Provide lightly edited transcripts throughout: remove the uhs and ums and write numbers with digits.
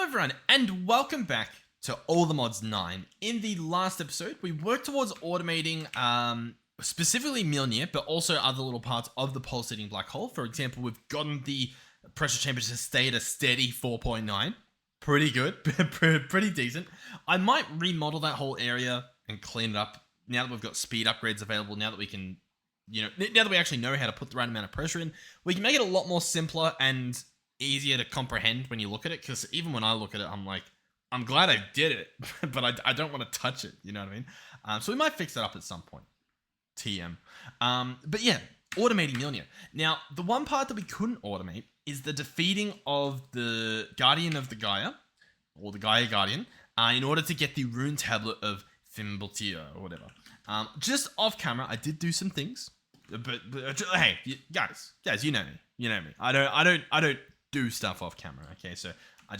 everyone, and welcome back to All the Mods 9. In the last episode, we worked towards automating specifically Mjolnir, but also other little parts of the pulsating black hole. For example, we've gotten the pressure chamber to stay at a steady 4.9. Pretty good, pretty decent. I might remodel that whole area and clean it up now that we've got speed upgrades available, now that we can, now that we actually know how to put the right amount of pressure in. We can make it a lot more simpler and easier to comprehend when you look at it, because even when I look at it, I'm like, I'm glad I did it, but I don't want to touch it, you know what I mean? So we might fix that up at some point. TM. But yeah, automating Mjolnir. Now, the one part that we couldn't automate is the defeating of the Guardian of the Gaia, or the Gaia Guardian, in order to get the rune tablet of Fimbultia, or whatever. Just off camera, I did do some things, but hey, guys, you know me. I don't do stuff off camera. Okay, so I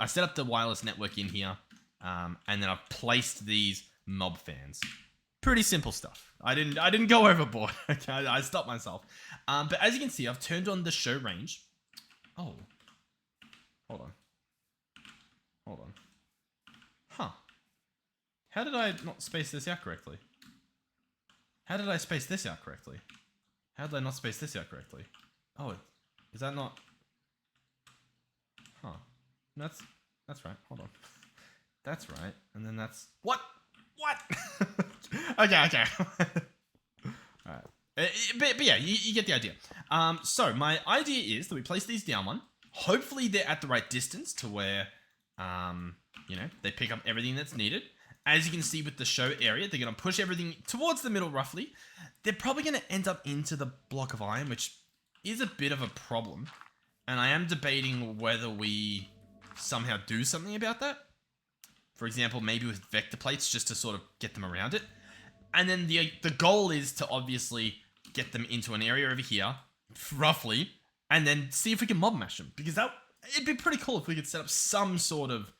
set up the wireless network in here, and then I've placed these mob fans. Pretty simple stuff. I didn't go overboard. Okay, I stopped myself. But as you can see, I've turned on the show range. Oh, hold on. Huh? How did I not space this out correctly? How did I space this out correctly? How did I not space this out correctly? Oh, is that not? Huh. That's right. Hold on. That's right. And then that's... What? Okay. Alright. But yeah, you get the idea. So my idea is that we place these down one. Hopefully they're at the right distance to where, they pick up everything that's needed. As you can see with the show area, they're going to push everything towards the middle roughly. They're probably going to end up into the block of iron, which is a bit of a problem. And I am debating whether we somehow do something about that. For example, maybe with vector plates, just to sort of get them around it. And then the goal is to obviously get them into an area over here, roughly, and then see if we can mob mash them. Because it'd be pretty cool if we could set up some sort of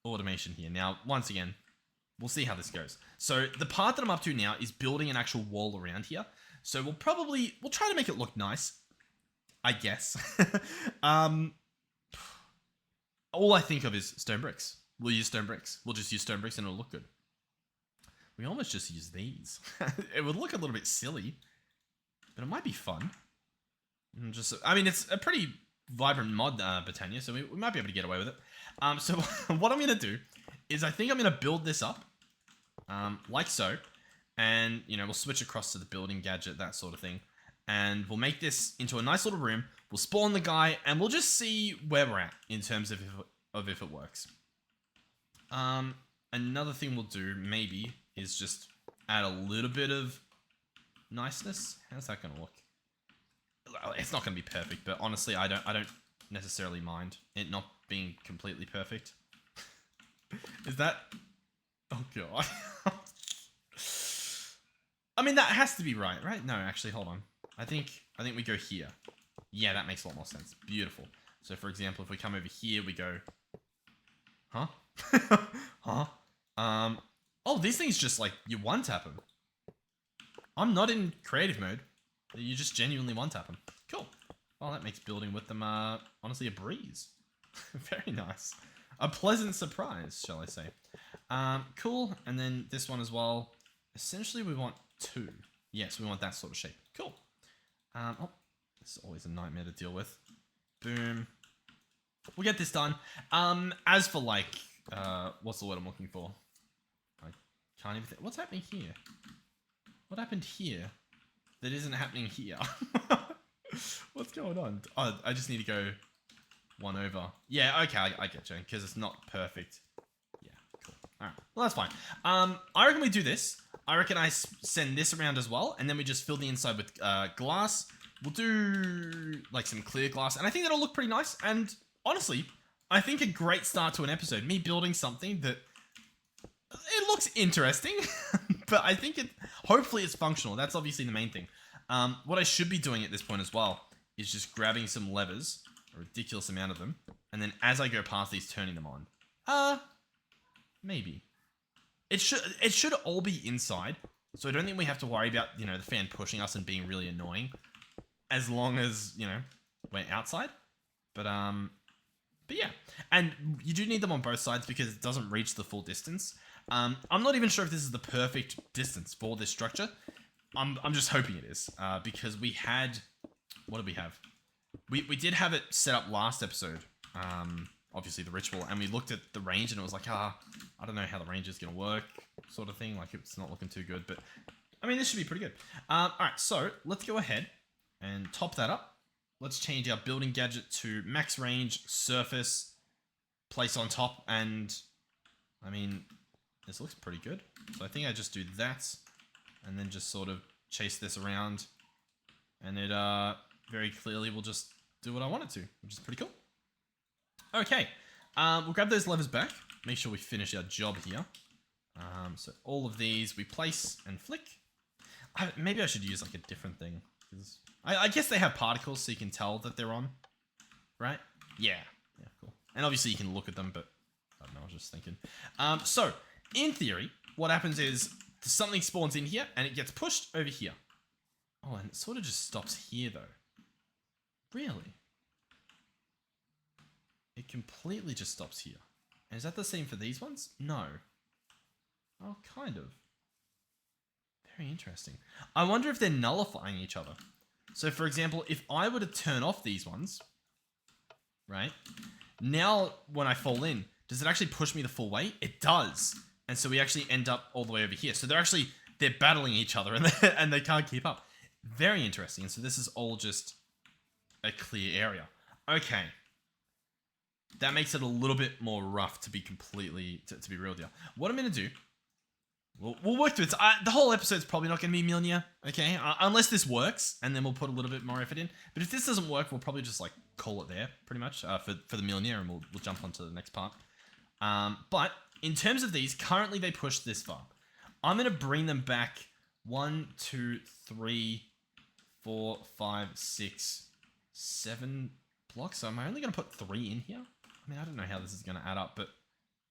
automation here. Now, once again, we'll see how this goes. So the part that I'm up to now is building an actual wall around here. So we'll try to make it look nice, I guess. All I think of is stone bricks. We'll use stone bricks. We'll just use stone bricks and it'll look good. We almost just use these. It would look a little bit silly, but it might be fun. It's a pretty vibrant mod, Britannia, so we might be able to get away with it. So what I'm going to do is I think I'm going to build this up, like so, and, we'll switch across to the building gadget, that sort of thing, and we'll make this into a nice little room. We'll spawn the guy, and we'll just see where we're at in terms of if it works. Another thing we'll do, maybe, is just add a little bit of niceness. How's that going to look? It's not going to be perfect, but honestly, I don't necessarily mind it not being completely perfect. Is that... Oh, God. That has to be right? No, actually, hold on. I think we go here. Yeah, that makes a lot more sense. Beautiful. So, for example, if we come over here, we go... Huh? Huh? Oh, these things just, you one-tap them. I'm not in creative mode. You just genuinely one-tap them. Cool. Well, that makes building with them, honestly, a breeze. Very nice. A pleasant surprise, shall I say. Cool. And then this one as well. Essentially, we want two. Yes, we want that sort of shape. Cool. Oh, this is always a nightmare to deal with. Boom. We'll get this done. As for, what's the word I'm looking for? I can't even think. What's happening here? What happened here that isn't happening here? What's going on? Oh, I just need to go one over. Yeah, okay, I get you, because it's not perfect. Yeah, cool. All right, well, that's fine. I reckon we do this. I reckon I send this around as well, and then we just fill the inside with glass. We'll do, some clear glass, and I think that'll look pretty nice, and honestly, I think a great start to an episode. Me building something that... It looks interesting, but I think hopefully it's functional. That's obviously the main thing. What I should be doing at this point as well is just grabbing some levers, a ridiculous amount of them, and then as I go past these, turning them on. Maybe. It should all be inside, so I don't think we have to worry about, the fan pushing us and being really annoying, as long as, we're outside. But, But yeah, and you do need them on both sides because it doesn't reach the full distance. I'm not even sure if this is the perfect distance for this structure. I'm just hoping it is, because we had... What did we have? We did have it set up last episode, obviously the ritual, and we looked at the range and it was like, I don't know how the range is going to work, sort of thing. Like, it's not looking too good, but I mean, this should be pretty good. Alright, so let's go ahead and top that up. Let's change our building gadget to max range, surface, place on top, and I mean, this looks pretty good. So I think I just do that and then just sort of chase this around, and it very clearly will just do what I want it to, which is pretty cool. Okay, we'll grab those levers back, make sure we finish our job here. So all of these we place and flick. Maybe I should use like a different thing, because I guess they have particles so you can tell that they're on, right? Yeah, cool. And obviously you can look at them, but I don't know, I was just thinking. So, in theory, what happens is something spawns in here and it gets pushed over here. Oh, and it sort of just stops here though. Really? It completely just stops here. And is that the same for these ones? No. Oh, kind of. Very interesting. I wonder if they're nullifying each other. So, for example, if I were to turn off these ones, right? Now, when I fall in, does it actually push me the full way? It does. And so we actually end up all the way over here. So they're battling each other and they can't keep up. Very interesting. And so this is all just a clear area. Okay. That makes it a little bit more rough to be completely, to be real with you. What I'm going to do, we'll work through it. The whole episode's probably not going to be Milnia, okay? Unless this works, and then we'll put a little bit more effort in. But if this doesn't work, we'll probably just like call it there, pretty much, for the Milnia, and we'll jump on to the next part. But in terms of these, currently they push this far. I'm going to bring them back 1, 2, 3, 4, 5, 6, 7 blocks. So am I only going to put 3 in here? I mean, I don't know how this is going to add up, but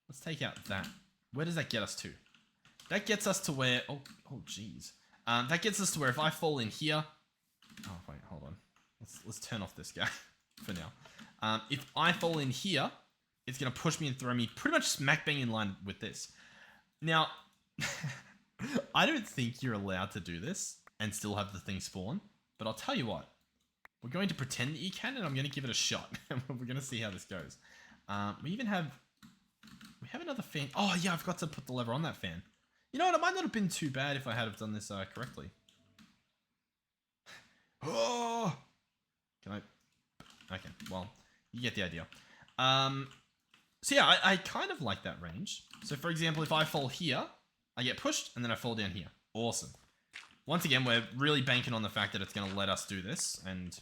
let's take out that. Where does that get us to? That gets us to where... Oh, jeez. That gets us to where if I fall in here... Oh, wait, hold on. Let's turn off this guy for now. If I fall in here, it's going to push me and throw me pretty much smack bang in line with this. Now, I don't think you're allowed to do this and still have the thing spawn, but I'll tell you what. We're going to pretend that you can, and I'm going to give it a shot. And we're going to see how this goes. We have another fan. Oh, yeah, I forgot to put the lever on that fan. You know what? It might not have been too bad if I had have done this correctly. Oh! Can I... Okay, well, you get the idea. So yeah, I kind of like that range. So for example, if I fall here, I get pushed, and then I fall down here. Awesome. Once again, we're really banking on the fact that it's going to let us do this, and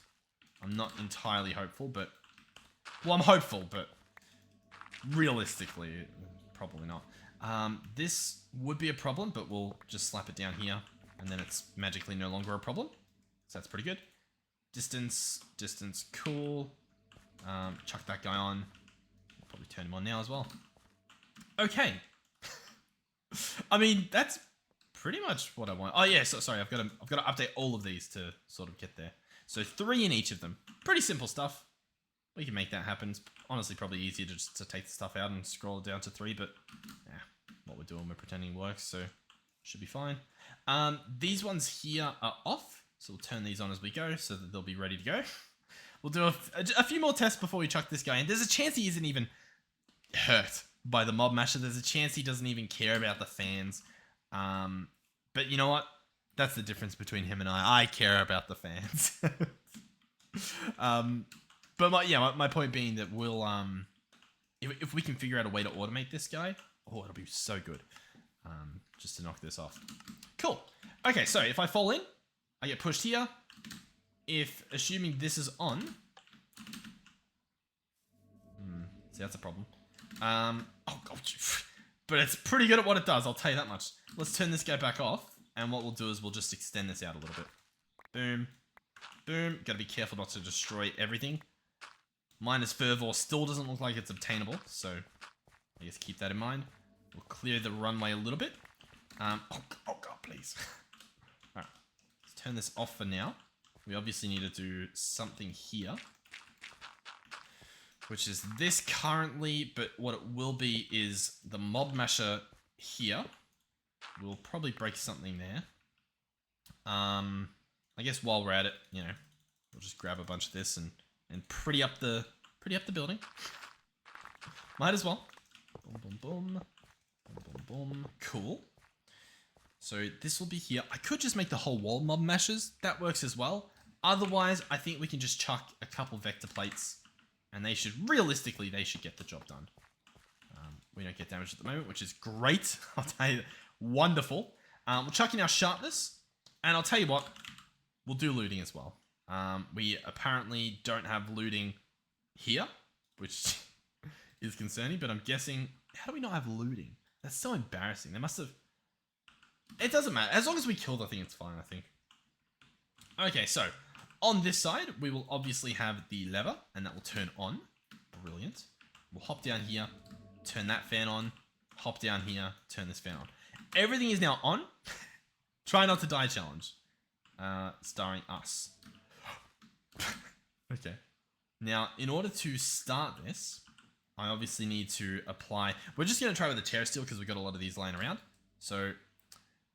I'm not entirely hopeful, but... Well, I'm hopeful, but realistically, probably not. This would be a problem, but we'll just slap it down here, and then it's magically no longer a problem. So that's pretty good. Distance, cool. Chuck that guy on. I'll probably turn him on now as well. Okay. I mean, that's pretty much what I want. Oh yeah, sorry, I've got to update all of these to sort of get there. So 3 in each of them. Pretty simple stuff. We can make that happen. It's honestly probably easier just to take the stuff out and scroll it down to 3, but yeah, what we're doing, we're pretending works, so should be fine. These ones here are off, so we'll turn these on as we go so that they'll be ready to go. We'll do a few more tests before we chuck this guy in. There's a chance he isn't even hurt by the mob masher. There's a chance he doesn't even care about the fans. But you know what? That's the difference between him and I. I care about the fans. But my point being that we'll if we can figure out a way to automate this guy, oh, it'll be so good. Just to knock this off. Cool. Okay, so if I fall in, I get pushed here. If assuming this is on, see, that's a problem. Oh god, but it's pretty good at what it does. I'll tell you that much. Let's turn this guy back off, and what we'll do is we'll just extend this out a little bit. Boom, boom. Got to be careful not to destroy everything. Minus fervor still doesn't look like it's obtainable, so I guess keep that in mind. We'll clear the runway a little bit. Oh god, please. Alright, let's turn this off for now. We obviously need to do something here. which is this currently, but what it will be is the mob masher here. We'll probably break something there. I guess while we're at it, you know, we'll just grab a bunch of this and pretty up the building. Might as well. Boom, boom, boom. Boom, boom, boom. Cool. So this will be here. I could just make the whole wall mob mashers. That works as well. Otherwise, I think we can just chuck a couple vector plates and they should, realistically, they should get the job done. We don't get damage at the moment, which is great. I'll tell you, wonderful. We'll chuck in our sharpness, and I'll tell you what, we'll do looting as well. We apparently don't have looting here, which is concerning, but I'm guessing, how do we not have looting? That's so embarrassing. They must have... It doesn't matter. As long as we kill the thing, it's fine, I think. Okay, so on this side, we will obviously have the lever, and that will turn on. Brilliant. We'll hop down here, turn that fan on, hop down here, turn this fan on. Everything is now on. Try not to die challenge. Starring us. Okay. Now, in order to start this, I obviously need to apply... We're just going to try with the terror steel because we've got a lot of these lying around. So,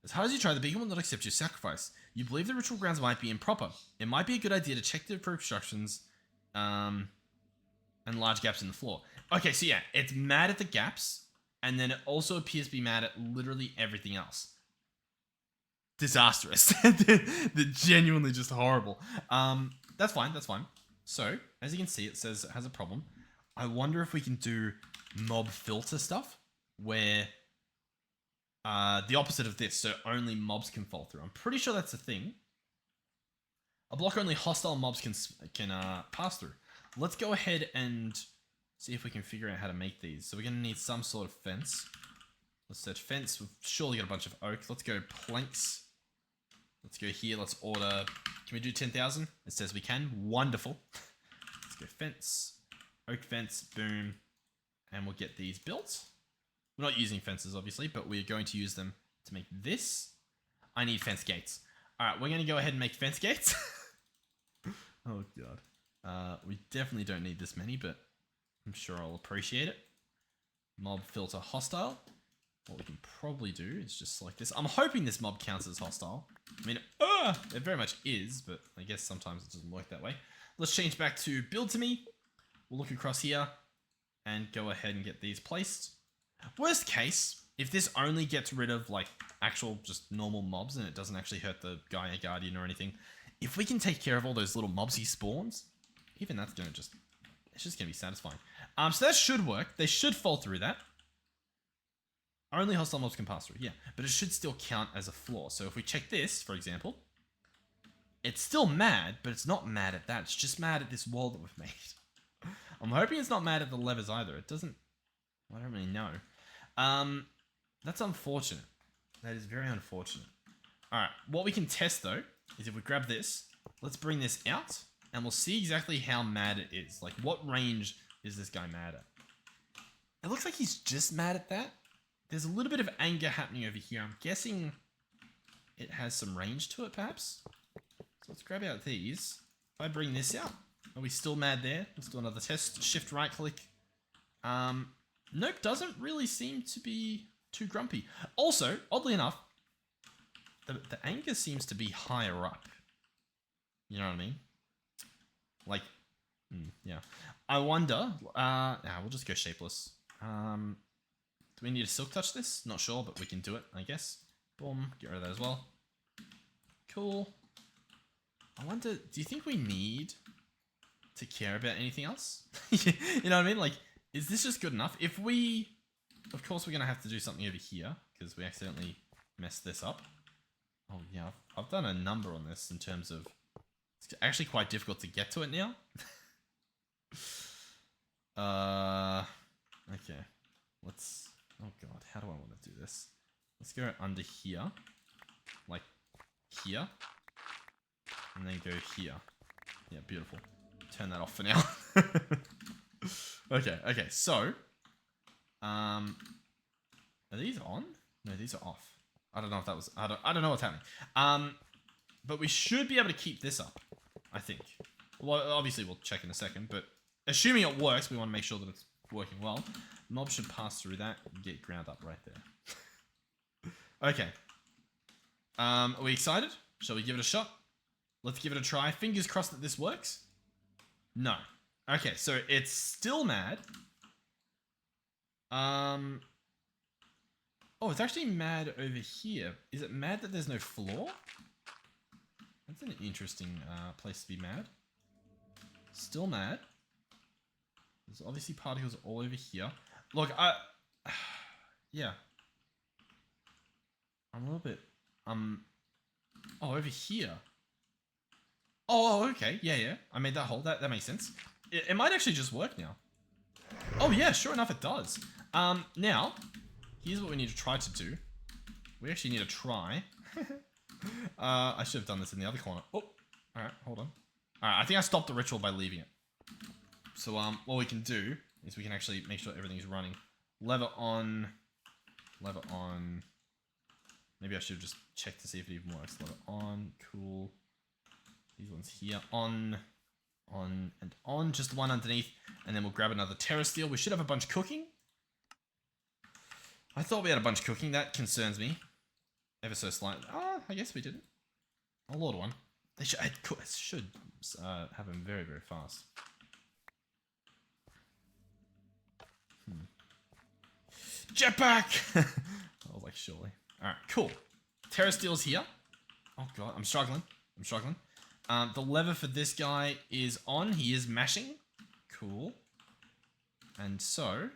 as hard as you try, the beacon will not accept your sacrifice. You believe the ritual grounds might be improper. It might be a good idea to check the obstructions and large gaps in the floor. Okay, so yeah, it's mad at the gaps, and then it also appears to be mad at literally everything else. Disastrous. They're genuinely just horrible. That's fine, that's fine. So, as you can see, it says it has a problem. I wonder if we can do mob filter stuff, where the opposite of this, so only mobs can fall through. I'm pretty sure that's a thing. A block only hostile mobs can pass through. Let's go ahead and see if we can figure out how to make these. So we're going to need some sort of fence. Let's search fence. We've surely got a bunch of oak. Let's go planks. Let's go here. Let's order. Can we do 10,000? It says we can. Wonderful. Let's go fence. Oak fence. Boom. And we'll get these built. We're not using fences, obviously, but we're going to use them to make this. I need fence gates. All right, we're going to go ahead and make fence gates. Oh, God. We definitely don't need this many, but I'm sure I'll appreciate it. Mob filter hostile. What we can probably do is just select this. I'm hoping this mob counts as hostile. I mean, it very much is, but I guess sometimes it doesn't work that way. Let's change back to build to me. We'll look across here and go ahead and get these placed. Worst case, if this only gets rid of like actual just normal mobs and it doesn't actually hurt the Gaia Guardian or anything, if we can take care of all those little mobs he spawns, even that's gonna just, it's just gonna be satisfying. So that should work. They should fall through that. Only hostile mobs can pass through, yeah. But it should still count as a floor. So if we check this, for example, it's still mad, but it's not mad at that. It's just mad at this wall that we've made. I'm hoping it's not mad at the levers either. It doesn't, I don't really know. That's unfortunate. That is very unfortunate. All right, what we can test though, is if we grab this, let's bring this out, and we'll see exactly how mad it is. Like, what range is this guy mad at? It looks like he's just mad at that. There's a little bit of anger happening over here. I'm guessing it has some range to it, perhaps. So let's grab out these. If I bring this out, are we still mad there? Let's do another test. Shift right click. Nope, doesn't really seem to be too grumpy. Also, oddly enough, the anger seems to be higher up. You know what I mean? Like, yeah. I wonder, we'll just go shapeless. Do we need to silk touch this? Not sure, but we can do it, I guess. Boom, get rid of that as well. Cool. I wonder, do you think we need to care about anything else? You know what I mean? Like, is this just good enough? If we, of course we're going to have to do something over here, because we accidentally messed this up. Oh yeah, I've done a number on this in terms of, it's actually quite difficult to get to it now. Okay, let's, oh god, how do I want to do this? Let's go under here, like here, and then go here. Yeah, beautiful. Turn that off for now. Okay, so, are these on? No, these are off. I don't know if that was, I don't know what's happening. But we should be able to keep this up, I think. Well, obviously we'll check in a second, but assuming it works, we want to make sure that it's working well. Mob should pass through that and get ground up right there. Okay. Are we excited? Shall we give it a shot? Let's give it a try. Fingers crossed that this works. No. Okay, so it's still mad. Oh, it's actually mad over here. Is it mad that there's no floor? That's an interesting place to be mad. Still mad. There's obviously particles all over here. Look, yeah. I'm a little bit, oh, over here. Oh, okay. Yeah. I made that hole. That makes sense. It might actually just work now. Oh, yeah, sure enough, it does. Now, here's what we need to try to do. We actually need to try. I should have done this in the other corner. Oh, all right, hold on. All right, I think I stopped the ritual by leaving it. So, what we can do is we can actually make sure everything's running. Lever on. Lever on. Maybe I should have just checked to see if it even works. Lever on. Cool. These ones here. On, and on. Just the one underneath. And then we'll grab another terra steel. We should have a bunch cooking. I thought we had a bunch cooking. That concerns me. Ever so slightly. Oh, I guess we didn't. A lot of one. They should, it should happen very, very fast. Jetpack! I was like, surely. Alright, cool. Terra Steel's here. Oh god, I'm struggling. The lever for this guy is on. He is mashing. Cool. And so,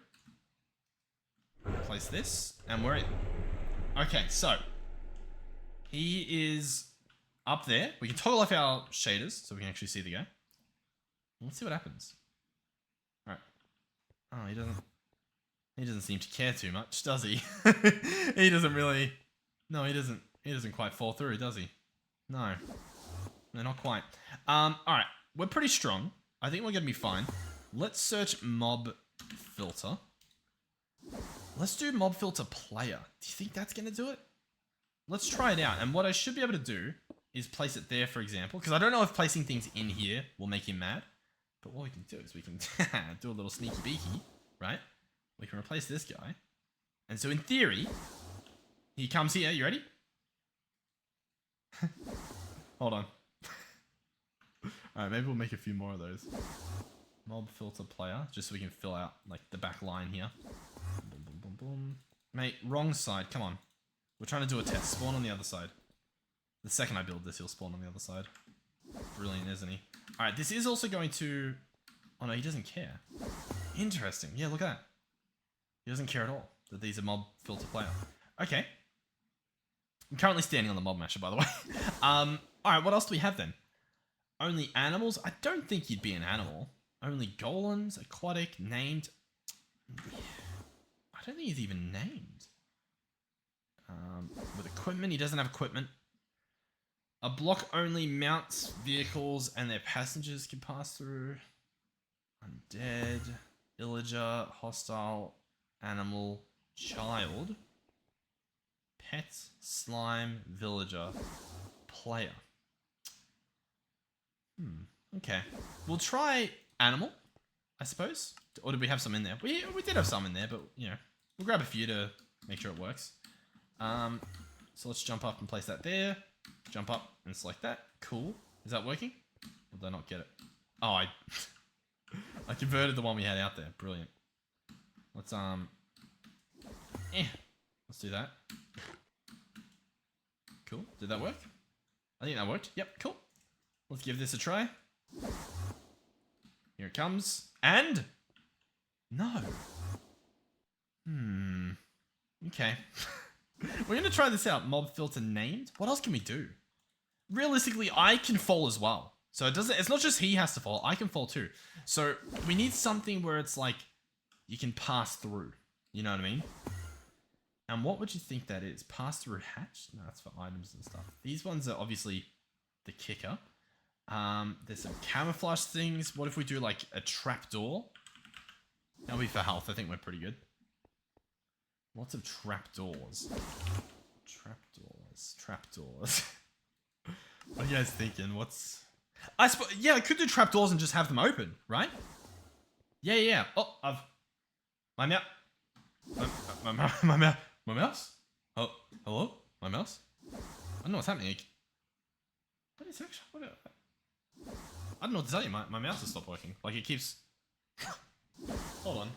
place this, and we're in. Okay, so, he is up there. We can toggle off our shaders so we can actually see the guy. Let's see what happens. Alright. Oh, he doesn't seem to care too much, does he? He doesn't really... No, he doesn't quite fall through, does he? No. No, not quite. Alright. We're pretty strong. I think we're going to be fine. Let's search mob filter. Let's do mob filter player. Do you think that's going to do it? Let's try it out. And what I should be able to do is place it there, for example. Because I don't know if placing things in here will make him mad. But what we can do is we can do a little sneaky beaky, right? We can replace this guy. And so in theory, he comes here. You ready? Hold on. Alright, maybe we'll make a few more of those. Mob filter player, just so we can fill out like the back line here. Boom, boom, boom, boom. Mate, wrong side. Come on. We're trying to do a test. Spawn on the other side. The second I build this, he'll spawn on the other side. Brilliant, isn't he? Alright, this is also going to... Oh no, he doesn't care. Interesting. Yeah, look at that. He doesn't care at all that these are mob filter player. Okay. I'm currently standing on the mob masher, by the way. Alright, what else do we have then? Only animals? I don't think he'd be an animal. Only golems, aquatic, named. I don't think he's even named. With equipment, he doesn't have equipment. A block only mounts vehicles and their passengers can pass through. Undead, illager, hostile, animal, child, pet, slime, villager, player. Okay. We'll try animal, I suppose. Or did we have some in there? We did have some in there, but, you know, we'll grab a few to make sure it works. So let's jump up and place that there. Jump up and select that. Cool. Is that working? Or did I not get it? Oh, I converted the one we had out there. Brilliant. Let's, let's do that. Cool. Did that work? I think that worked. Yep, cool. Let's give this a try. Here it comes. And... No. Okay. We're going to try this out. Mob filter named. What else can we do? Realistically, I can fall as well. So it's not just he has to fall. I can fall too. So we need something where it's like you can pass through. You know what I mean? And what would you think that is? Pass through hatch? No, that's for items and stuff. These ones are obviously the kicker. There's some camouflage things. What if we do like a trapdoor? That'll be for health. I think we're pretty good. Lots of trapdoors. Trapdoors. What are you guys thinking? Yeah, I could do trapdoors and just have them open, right? Yeah. Oh, my mouse. My mouse. Oh, hello, my mouse. I don't know what's happening. What is actually? I don't know what to tell you. My mouse has stopped working. Like it keeps. Hold on.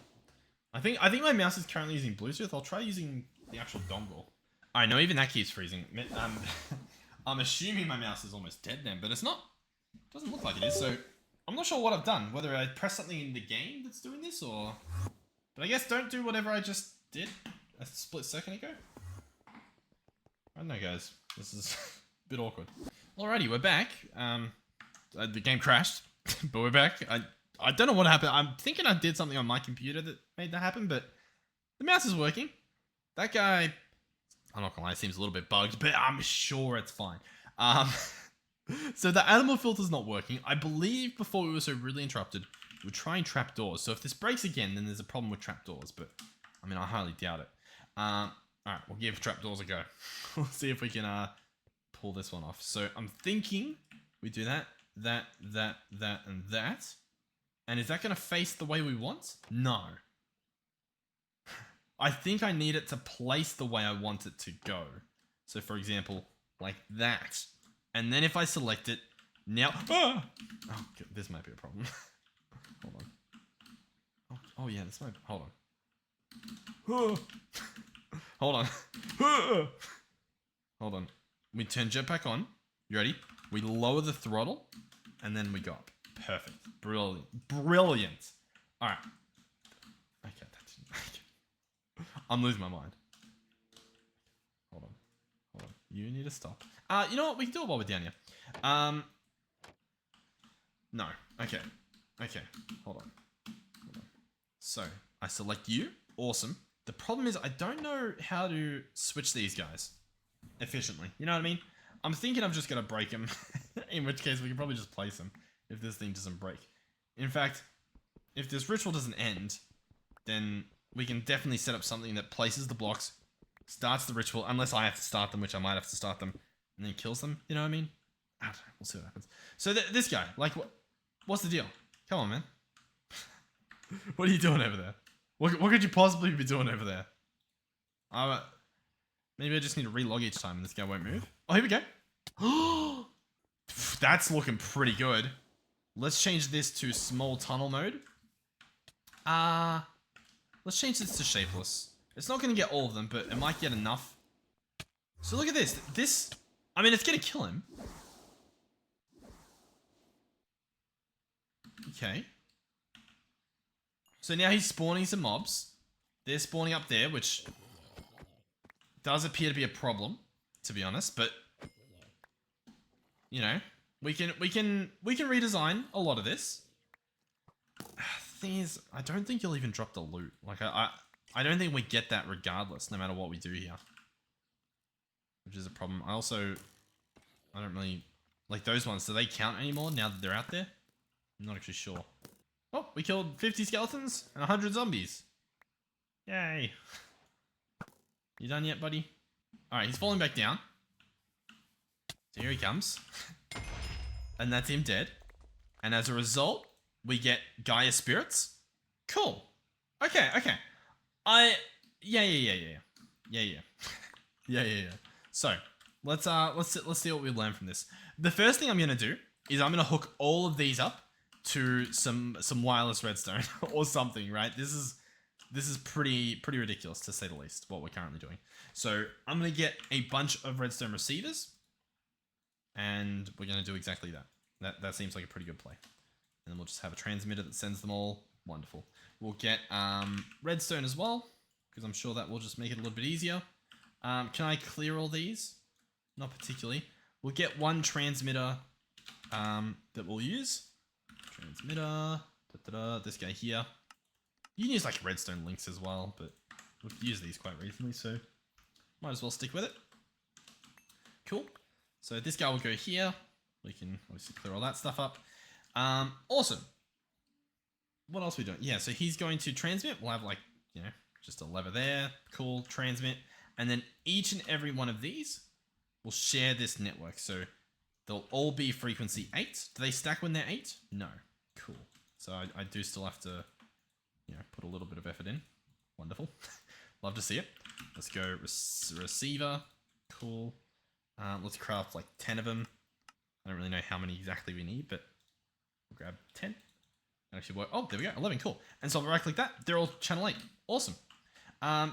I think my mouse is currently using Bluetooth. I'll try using the actual dongle. I know even that keeps freezing. I'm assuming my mouse is almost dead then, but it's not. It doesn't look like it is. So I'm not sure what I've done. Whether I pressed something in the game that's doing this, or. But I guess don't do whatever I just did a split second ago. I don't know, guys. This is a bit awkward. Alrighty, we're back. The game crashed, but we're back. I don't know what happened. I'm thinking I did something on my computer that made that happen, but the mouse is working. That guy, I'm not gonna lie, seems a little bit bugged, but I'm sure it's fine. So the animal filter's not working. I believe before we were so really interrupted, we were trying trapdoors. So if this breaks again, then there's a problem with trapdoors, but I mean, I highly doubt it. Alright, we'll give trapdoors a go. We'll see if we can pull this one off. So I'm thinking we do that, and that. And is that going to face the way we want? No. I think I need it to place the way I want it to go. So for example, like that. And then if I select it, now... Oh, this might be a problem. Hold on. Oh yeah, this might... Hold on. Hold on. Hold on. We turn jetpack on. You ready? We lower the throttle. And then we go up. Perfect. Brilliant. Alright. Okay, that's... I'm losing my mind. Hold on. You need to stop. You know what? We can do it while we're down here. No. Okay. Hold on. So, I select you. Awesome. The problem is I don't know how to switch these guys efficiently. You know what I mean? I'm thinking I'm just going to break them. In which case, we can probably just place them if this thing doesn't break. In fact, if this ritual doesn't end, then we can definitely set up something that places the blocks, starts the ritual, unless I have to start them, which I might have to start them, and then kills them. You know what I mean? I don't know. We'll see what happens. So this guy, like, what's the deal? Come on, man. What are you doing over there? What could you possibly be doing over there? Maybe I just need to relog each time and this guy won't move. Oh, here we go. That's looking pretty good. Let's change this to small tunnel mode. Let's change this to shapeless. It's not going to get all of them, but it might get enough. So look at this. This, I mean, it's going to kill him. Okay. So now he's spawning some mobs. They're spawning up there, which does appear to be a problem, to be honest. But you know, we can redesign a lot of this. Thing is, I don't think you'll even drop the loot. Like I don't think we get that regardless, no matter what we do here. Which is a problem. I don't really like those ones. Do they count anymore now that they're out there? I'm not actually sure. Oh, we killed 50 skeletons and 100 zombies. Yay. You done yet, buddy? Alright, he's falling back down. So here he comes. And that's him dead. And as a result, we get Gaia spirits. Cool. Okay. Yeah. So, let's see what we learn from this. The first thing I'm gonna do is I'm gonna hook all of these up to some wireless redstone or something, right? This is pretty ridiculous, to say the least, what we're currently doing. So I'm gonna get a bunch of redstone receivers, and we're gonna do exactly that. That seems like a pretty good play. And then we'll just have a transmitter that sends them all. Wonderful. We'll get redstone as well, because I'm sure that will just make it a little bit easier. Can I clear all these? Not particularly. We'll get one transmitter that we'll use. Transmitter. This guy here. You can use like redstone links as well, but we've used these quite recently, so might as well stick with it. Cool. So this guy will go here. We can obviously clear all that stuff up. Awesome. What else are we doing? Yeah, so he's going to transmit. We'll have like, you know, just a lever there. Cool. Transmit. And then each and every one of these will share this network. So they'll all be frequency 8. Do they stack when they're 8? No. Cool. So I do still have to put a little bit of effort in. Wonderful. Love to see it. Let's go receiver. Cool. Let's craft like 10 of them. I don't really know how many exactly we need, but we'll grab 10. That actually work. Oh, there we go. 11. Cool. And so if I right click that, they're all channel 8. Awesome.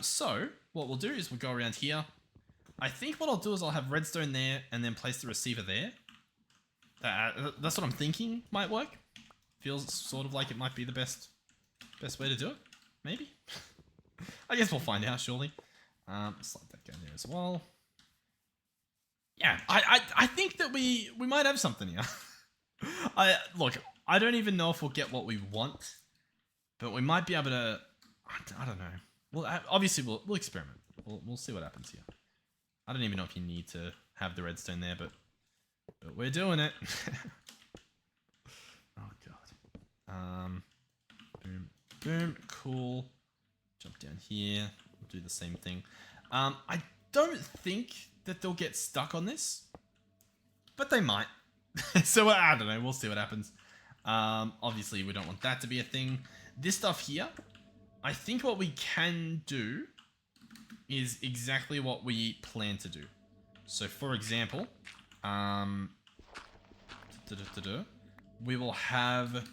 So what we'll do is we'll go around here. I think what I'll do is I'll have redstone there and then place the receiver there. That's what I'm thinking might work. Feels sort of like it might be the best way to do it. Maybe. I guess we'll find out shortly. Slide that guy there as well. Yeah, I think that we might have something here. Look, I don't even know if we'll get what we want, but we might be able to. I don't know. Well, obviously we'll experiment. We'll see what happens here. I don't even know if you need to have the redstone there, but we're doing it. Oh god. Boom, boom, cool. Jump down here. We'll do the same thing. I don't think that they'll get stuck on this, but they might. So I don't know. We'll see what happens. Obviously, we don't want that to be a thing. This stuff here, I think what we can do is exactly what we plan to do. So, for example, we will have.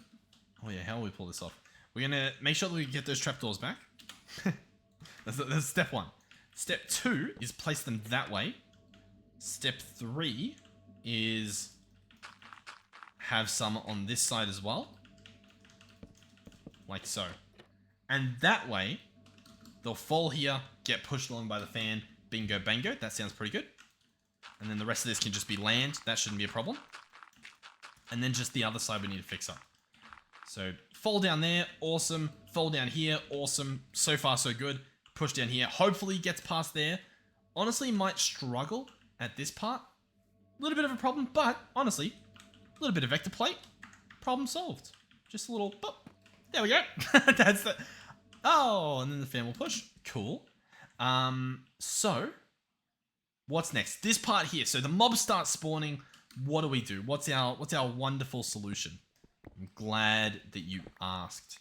Oh yeah, how will we pull this off? We're gonna make sure that we get those trapdoors back. That's step 1. Step 2 is place them that way. Step 3 is have some on this side as well. Like so. And that way, they'll fall here, get pushed along by the fan, bingo bango. That sounds pretty good. And then the rest of this can just be land. That shouldn't be a problem. And then just the other side we need to fix up. So, fall down there, awesome. Fall down here, awesome. So far, so good. Push down here. Hopefully gets past there. Honestly, might struggle at this part. A little bit of a problem, but honestly, a little bit of vector plate. Problem solved. Just a little, boop. There we go. That's the... Oh, and then the fan will push. Cool. So, what's next? This part here. So the mobs start spawning. What do we do? What's our wonderful solution? I'm glad that you asked.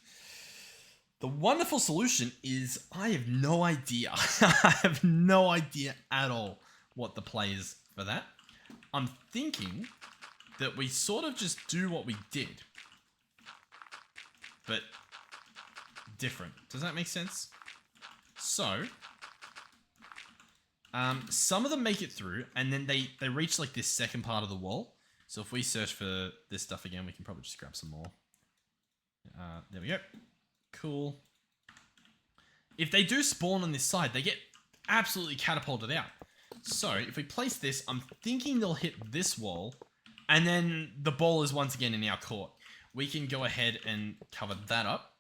The wonderful solution is I have no idea. I have no idea at all what the play is for that. I'm thinking that we sort of just do what we did, but different. Does that make sense? So, some of them make it through, and then they reach like this second part of the wall. So if we search for this stuff again, we can probably just grab some more. There we go. Cool. If they do spawn on this side, they get absolutely catapulted out. So if we place this, I'm thinking they'll hit this wall, and then the ball is once again in our court. We can go ahead and cover that up,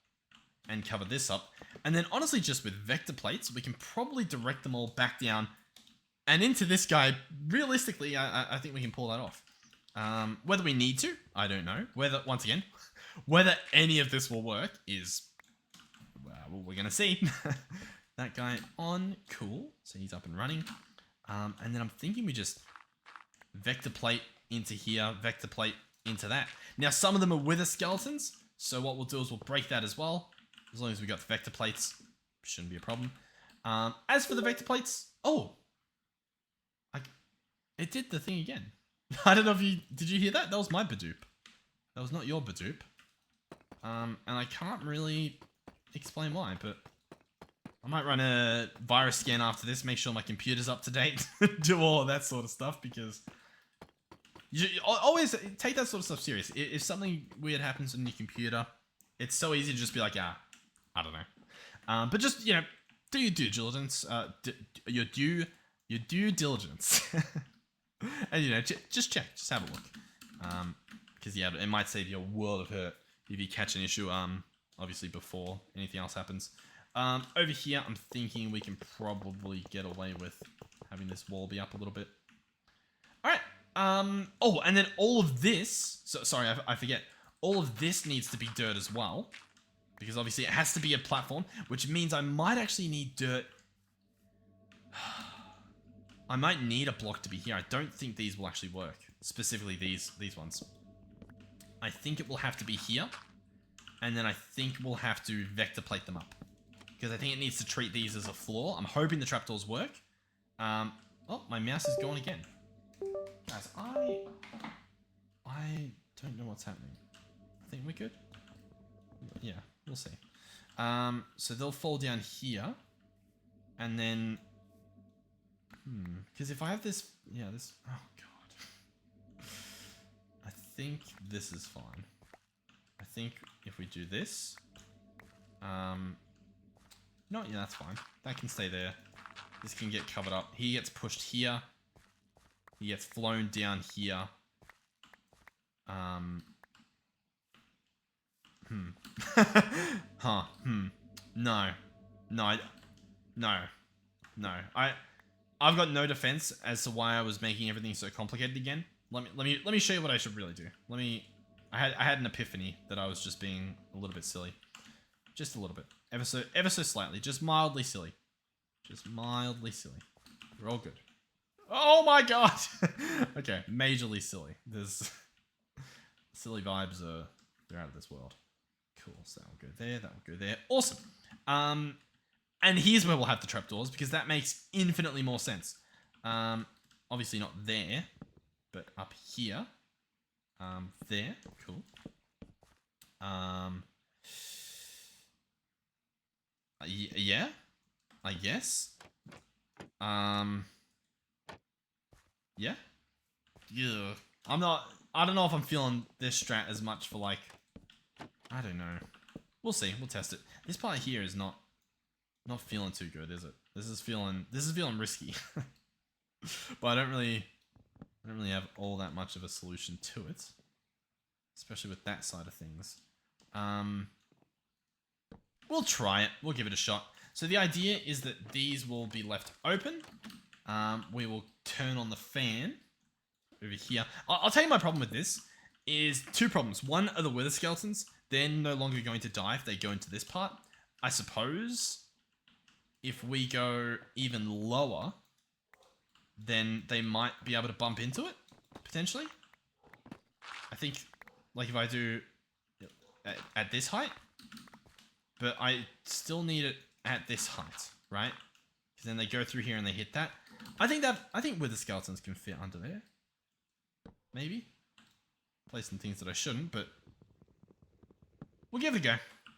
and cover this up. And then honestly, just with vector plates, we can probably direct them all back down and into this guy. Realistically, I think we can pull that off. Whether we need to, I don't know. Once again, whether any of this will work is, well, we're going to see. That guy on, cool. So he's up and running. And then I'm thinking we just vector plate into here, vector plate into that. Now, some of them are wither skeletons. So what we'll do is we'll break that as well. As long as we got the vector plates, shouldn't be a problem. As for the vector plates, it did the thing again. I don't know if did you hear that? That was my Badoop. That was not your Badoop. And I can't really explain why, but I might run a virus scan after this, make sure my computer's up to date, do all of that sort of stuff, because you always take that sort of stuff serious. If something weird happens on your computer, it's so easy to just be like, I don't know. But just, do your due diligence, your due diligence. And, just check, just have a look. Because, yeah, it might save you a world of hurt if you catch an issue, obviously before anything else happens. Over here, I'm thinking we can probably get away with having this wall be up a little bit. All right. Oh, and then all of this, sorry, I forget. All of this needs to be dirt as well, because obviously it has to be a platform, which means I might actually need dirt. I might need a block to be here. I don't think these will actually work. Specifically these ones. I think it will have to be here. And then I think we'll have to vector plate them up. Because I think it needs to treat these as a floor. I'm hoping the trapdoors work. Oh, my mouse is gone again. Guys, I don't know what's happening. I think we're good. Yeah, we'll see. So they'll fall down here. And then... Because if I have this... Yeah, this... Oh, God. I think this is fine. I think if we do this... No, yeah, that's fine. That can stay there. This can get covered up. He gets pushed here. He gets flown down here. No. I've got no defense as to why I was making everything so complicated again. Let me show you what I should really do. I had an epiphany that I was just being a little bit silly. Just a little bit. Ever so slightly. Just mildly silly. Just mildly silly. We're all good. Oh my god! Okay, majorly silly. There's... silly vibes are... they're out of this world. Cool, so that will go there, that will go there. Awesome! And here's where we'll have the trapdoors, because that makes infinitely more sense. Obviously not there, but up here. There. Cool. Yeah, I guess. Yeah. Yeah. I don't know if I'm feeling this strat as much for like, I don't know. We'll see. We'll test it. This part here is not feeling too good, is it? This is feeling risky. But I don't really have all that much of a solution to it. Especially with that side of things. We'll try it. We'll give it a shot. So the idea is that these will be left open. We will turn on the fan over here. I'll tell you my problem with this is two problems. One are the wither skeletons. They're no longer going to die if they go into this part. I suppose if we go even lower, then they might be able to bump into it, potentially. I think, like if I do at this height, but I still need it at this height, right? Because then they go through here and they hit that. I think wither skeletons can fit under there. Maybe. Placing things that I shouldn't, but we'll give it a go.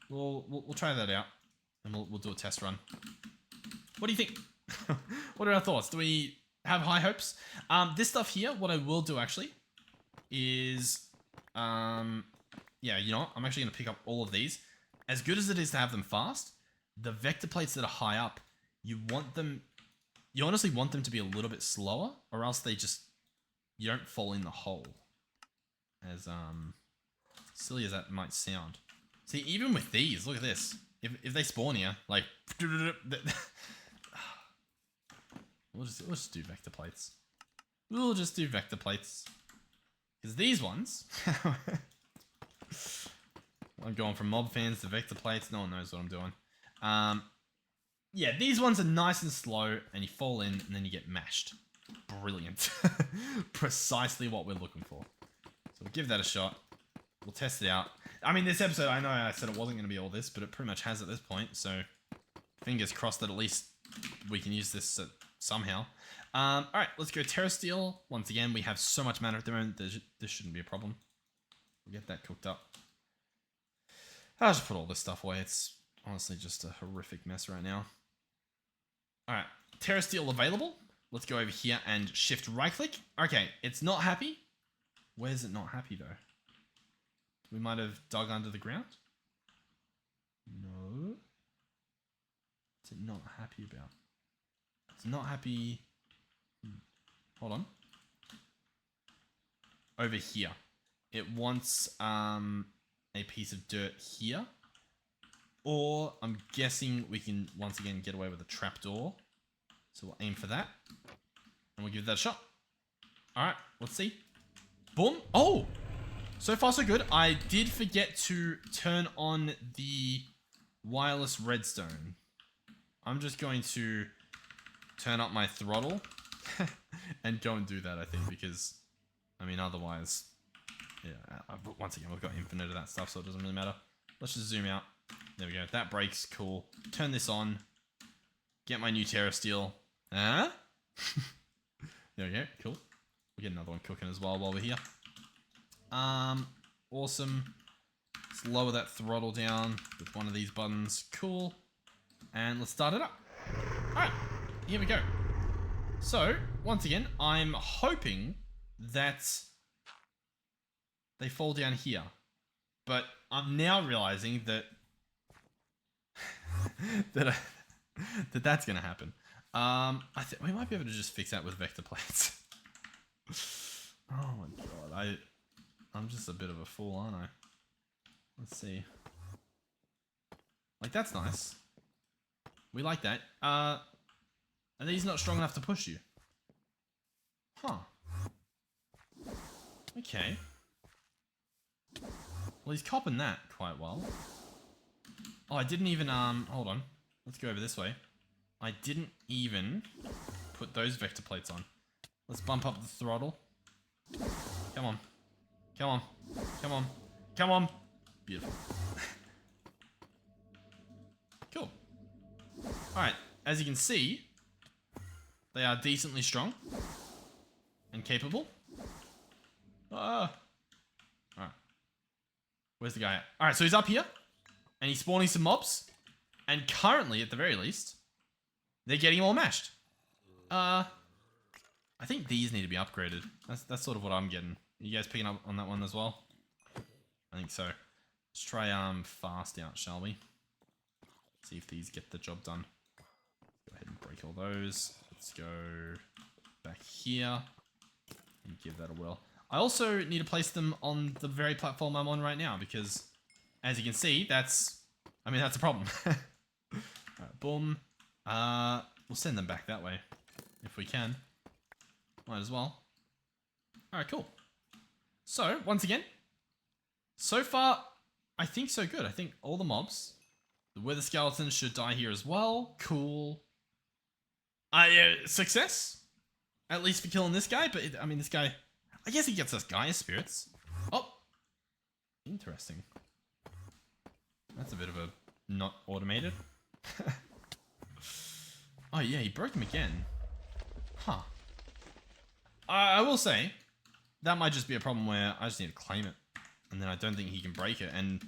We'll try that out, and we'll do a test run. What do you think? What are our thoughts? Do we have high hopes? This stuff here, what I will do actually is, yeah, you know what? I'm actually gonna pick up all of these. As good as it is to have them fast, the vector plates that are high up, you honestly want them to be a little bit slower, or else you don't fall in the hole. As silly as that might sound. See, even with these, look at this. If they spawn here, like, we'll just do vector plates. We'll just do vector plates. Because these ones, I'm going from mob fans to vector plates. No one knows what I'm doing. Yeah, these ones are nice and slow, and you fall in, and then you get mashed. Brilliant. Precisely what we're looking for. So we'll give that a shot. We'll test it out. I mean, this episode, I know I said it wasn't going to be all this, but it pretty much has at this point. So fingers crossed that at least we can use this somehow. All right, let's go Terra Steel. Once again, we have so much mana at the moment. This shouldn't be a problem. We'll get that cooked up. I'll just put all this stuff away. It's honestly just a horrific mess right now. All right, Terra Steel available. Let's go over here and shift right click. Okay, it's not happy. Where's it not happy though? We might have dug under the ground. No. What's it not happy about? It's not happy. Hold on. Over here. It wants a piece of dirt here. Or I'm guessing we can once again get away with a trapdoor. So we'll aim for that. And we'll give that a shot. Alright, let's see. Boom. Oh! So far so good. I did forget to turn on the wireless redstone. I'm just going to turn up my throttle and go and do that, I think, because, I mean, otherwise, yeah, once again, we've got infinite of that stuff, so it doesn't really matter. Let's just zoom out. There we go. That breaks. Cool. Turn this on. Get my new Terra Steel. Huh? There we go. Cool. We'll get another one cooking as well while we're here. Awesome. Let's lower that throttle down with one of these buttons. Cool. And let's start it up. Alright. Here we go. So, once again, I'm hoping that they fall down here. But I'm now realizing that that's going to happen. We might be able to just fix that with vector plates. Oh my god, I'm just a bit of a fool, aren't I? Let's see. Like, that's nice. We like that. Are these not strong enough to push you? Huh. Okay. Well, he's copping that quite well. Oh, I didn't even, hold on. Let's go over this way. I didn't even put those vector plates on. Let's bump up the throttle. Come on. Come on. Come on. Come on. Beautiful. Cool. Alright, as you can see, they are decently strong and capable. Alright. Where's the guy at? Alright, so he's up here, and he's spawning some mobs, and currently, at the very least, they're getting all mashed. I think these need to be upgraded. That's sort of what I'm getting. Are you guys picking up on that one as well? I think so. Let's try fast out, shall we? See if these get the job done. Go ahead and break all those. Let's go back here and give that a whirl. I also need to place them on the very platform I'm on right now because, as you can see, that's a problem. Alright, boom. We'll send them back that way if we can. Might as well. Alright, cool. So, once again, so far, I think so good. I think all the mobs, the wither skeletons should die here as well. Cool. Success. At least for killing this guy, but this guy, I guess he gets us Gaia spirits. Oh, interesting. That's a bit of a not automated. Oh yeah, he broke him again. Huh. I will say, that might just be a problem where I just need to claim it. And then I don't think he can break it. And,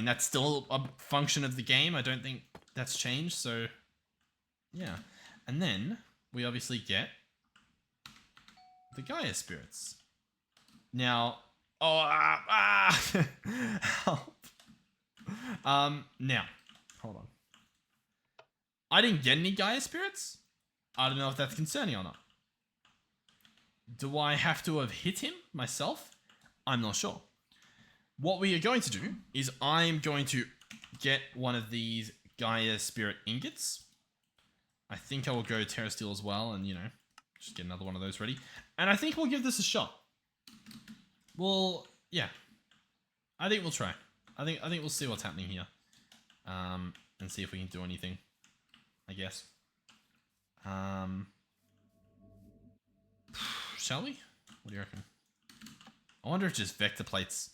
that's still a function of the game. I don't think that's changed, so... Yeah. And then, we obviously get... the Gaia spirits. Now... Oh, help. Now, hold on. I didn't get any Gaia spirits. I don't know if that's concerning or not. Do I have to have hit him myself? I'm not sure. What we are going to do is I'm going to get one of these Gaia spirit ingots. I think I will go Terra Steel as well and, just get another one of those ready. And I think we'll give this a shot. Well, yeah. I think we'll try. I think we'll see what's happening here. And see if we can do anything. I guess. Shall we? What do you reckon? I wonder if just vector plates...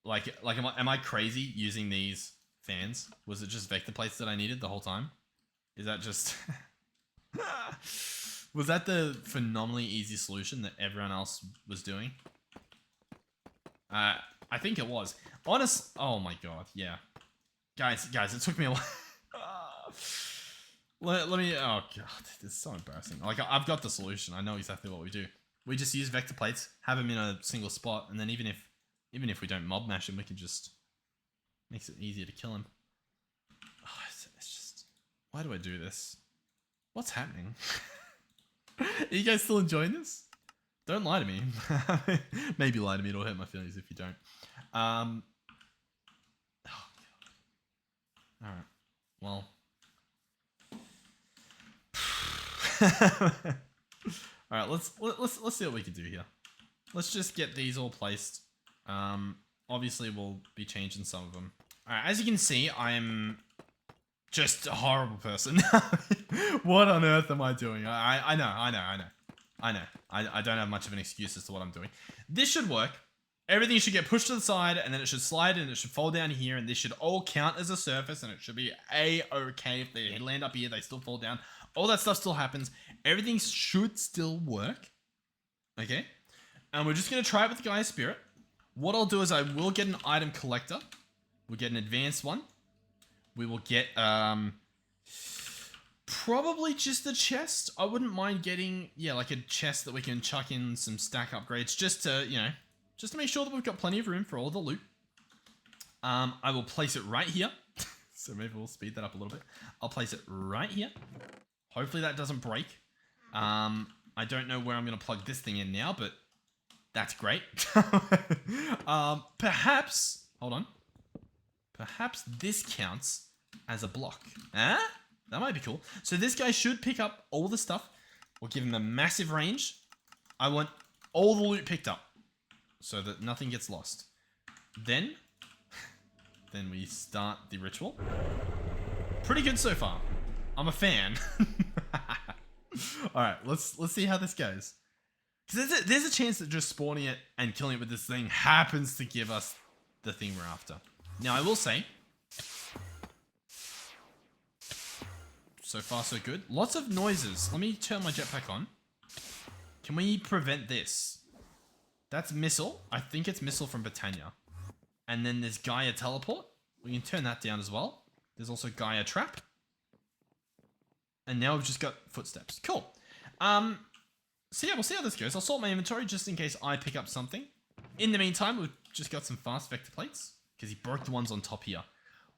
Like am I crazy using these fans? Was it just vector plates that I needed the whole time? Is that just... Was that the phenomenally easy solution that everyone else was doing? I think it was. Oh my god, yeah. Guys, it took me a while. Let me... Oh god, this is so embarrassing. Like, I've got the solution. I know exactly what we do. We just use vector plates, have them in a single spot, and then even if we don't mob mash him, we can just... Makes it easier to kill him. Oh, it's just... Why do I do this? What's happening? Are you guys still enjoying this? Don't lie to me. Maybe lie to me, it'll hurt my feelings if you don't. Oh, God. Alright. Well... Alright, let's see what we can do here. Let's just get these all placed. Obviously we'll be changing some of them. Alright, as you can see, I'm just a horrible person. What on earth am I doing? I know. I don't have much of an excuse as to what I'm doing. This should work. everything should get pushed to the side, and then it should slide, and it should fall down here, and this should all count as a surface, and it should be a-okay. If they land up here, they still fall down. All that stuff still happens. Everything should still work. Okay? And we're just going to try it with Gaia Spirit. What I'll do is I will get an item collector. We'll get an advanced one. We will get, probably just a chest. I wouldn't mind getting, yeah, like a chest that we can chuck in some stack upgrades just to, you know, just to make sure that we've got plenty of room for all the loot. I will place it right here. So maybe we'll speed that up a little bit. I'll place it right here. Hopefully that doesn't break. I don't know where I'm going to plug this thing in now, but that's great. Perhaps, hold on. Perhaps this counts as a block. Huh? That might be cool. So this guy should pick up all the stuff. We'll give him a massive range. I want all the loot picked up so that nothing gets lost. Then we start the ritual. Pretty good so far. I'm a fan. All right, let's see how this goes. Because there's a chance that just spawning it and killing it with this thing happens to give us the thing we're after. Now, I will say, so far so good. Lots of noises. Let me turn my jetpack on. Can we prevent this? That's missile. I think it's missile from Britannia. And then there's Gaia teleport. We can turn that down as well. There's also Gaia trap. And now we've just got footsteps. Cool. So yeah, we'll see how this goes. I'll sort my inventory just in case I pick up something. In the meantime, we've just got some fast vector plates because he broke the ones on top here.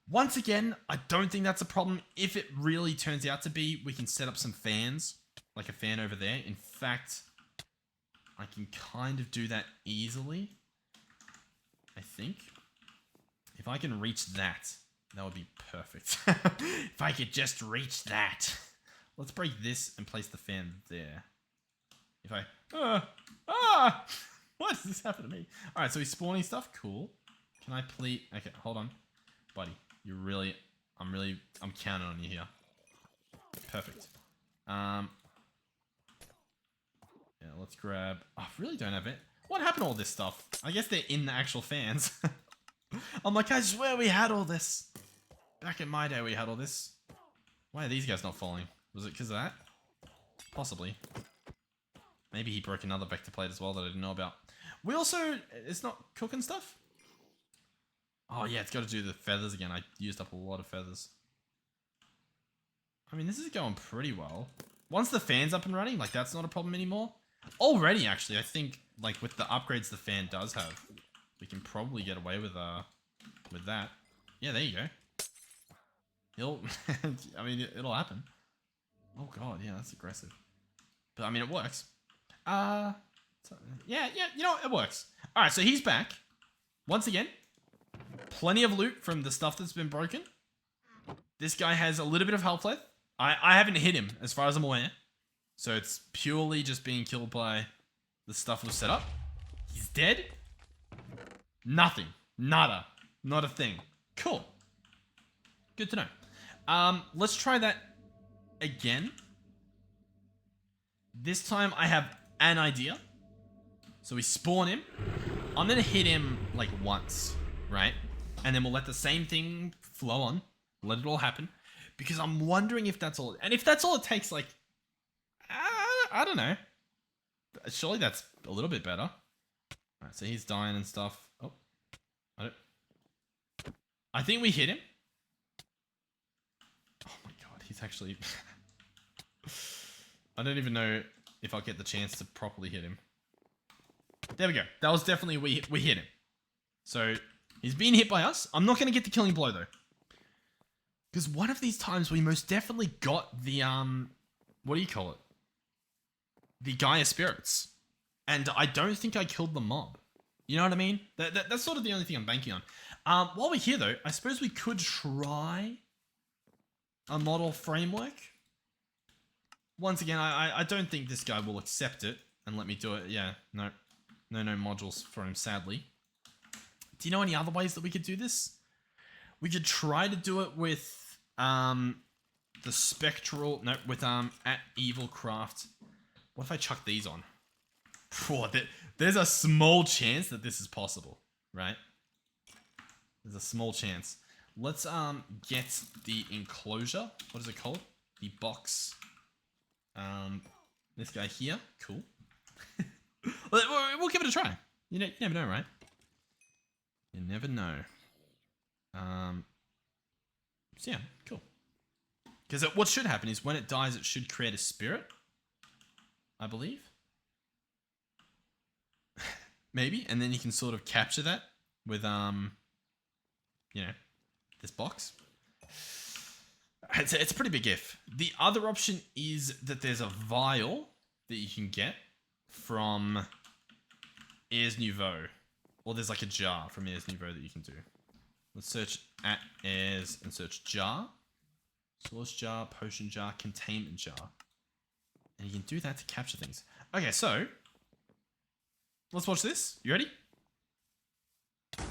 Once again, I don't think that's a problem. If it really turns out to be, we can set up some fans, like a fan over there. In fact, I can kind of do that easily, I think. If I can reach that, that would be perfect. If I could just reach that. Let's break this and place the fan there. If I... What does this happen to me? Alright, so he's spawning stuff. Cool. Can I please... Okay, hold on. Buddy, you really... I'm counting on you here. Perfect. Yeah, let's grab... Oh, I really don't have it. What happened to all this stuff? I guess they're in the actual fans. I'm like, I swear we had all this. Back in my day, we had all this. Why are these guys not falling? Was it because of that? Possibly. Maybe he broke another vector plate as well that I didn't know about. We also... It's not cooking stuff? Oh, yeah, it's got to do the feathers again. I used up a lot of feathers. I mean, this is going pretty well. Once the fan's up and running, like, that's not a problem anymore. Already, actually, I think, like, with the upgrades the fan does have, we can probably get away with that. Yeah, there you go. I mean, it'll happen. Oh, God, yeah, that's aggressive. But, I mean, it works. Yeah, you know what? It works. All right, so he's back. Once again, plenty of loot from the stuff that's been broken. This guy has a little bit of health left. I haven't hit him, as far as I'm aware. So it's purely just being killed by the stuff we've set up. He's dead. Nothing. Nada. Not a thing. Cool. Good to know. Let's try that again. This time I have an idea. So we spawn him. I'm going to hit him like once, right? And then we'll let the same thing flow on. Let it all happen. Because I'm wondering if that's all. And if that's all it takes, like, I don't know. Surely that's a little bit better. Alright, so he's dying and stuff. Oh. I think we hit him. Oh my god, he's actually... I don't even know if I'll get the chance to properly hit him. There we go. That was definitely... We hit him. So, he's being hit by us. I'm not going to get the killing blow, though. Because one of these times we most definitely got the, what do you call it? The Gaia spirits. And I don't think I killed the mob. You know what I mean? That's sort of the only thing I'm banking on. While we're here, though, I suppose we could try a model framework. Once again, I don't think this guy will accept it and let me do it. Yeah, no modules for him, sadly. Do you know any other ways that we could do this? We could try to do it with the spectral... No, with at Evil Craft. What if I chuck these on? Oh, There's a small chance that this is possible, right? There's a small chance. Let's get the enclosure. What is it called? The box. This guy here. Cool. We'll give it a try. You never know, right? You never know. So yeah, cool. Because what should happen is when it dies, it should create a spirit. I believe. Maybe. And then you can sort of capture that with, this box. It's a pretty big if. The other option is that there's a vial that you can get from Airs Nouveau. Or there's like a jar from Airs Nouveau that you can do. Let's search at Airs and search jar. Source jar, potion jar, containment jar. And you can do that to capture things. Okay, so let's watch this. You ready?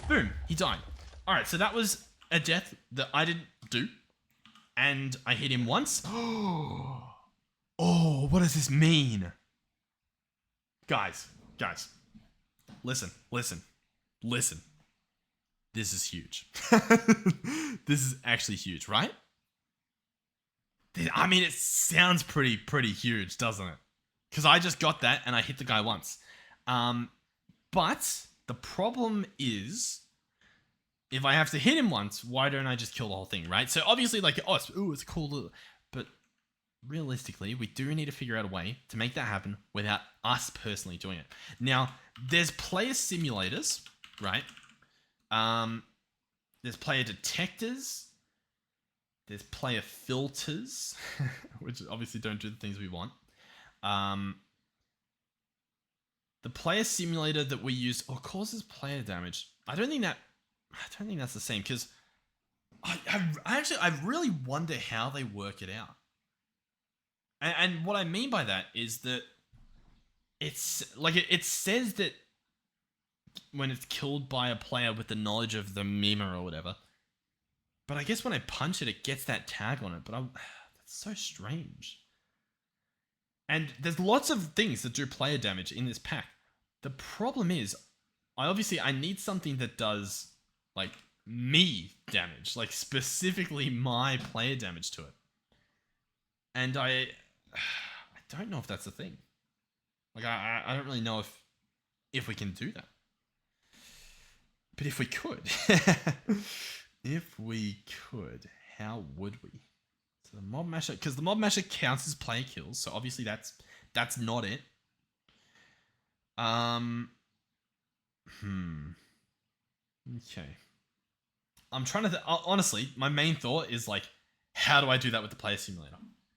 Boom, he died. All right, so that was a death that I didn't do. And I hit him once. Oh, what does this mean? Guys. Listen. This is huge. This is actually huge, right? I mean, it sounds pretty huge, doesn't it? Because I just got that and I hit the guy once. But the problem is, if I have to hit him once, why don't I just kill the whole thing, right? So obviously, like, it's cool, but realistically, we do need to figure out a way to make that happen without us personally doing it. Now, there's player simulators, right? There's player detectors. There's player filters, which obviously don't do the things we want. The player simulator that we use causes player damage. I don't think that's the same, because I really wonder how they work it out. And what I mean by that is that it's like it says that when it's killed by a player with the knowledge of the mimer or whatever. But I guess when I punch it, it gets that tag on it. But that's so strange. And there's lots of things that do player damage in this pack. The problem is, I need something that does, like, me damage. Like, specifically my player damage to it. And I don't know if that's a thing. Like, I don't really know if we can do that. But if we could... If we could, how would we? So the Mob Masher, because the Mob Masher counts as player kills, so obviously that's not it. Okay. I'm trying to honestly, my main thought is like, how do I do that with the player simulator?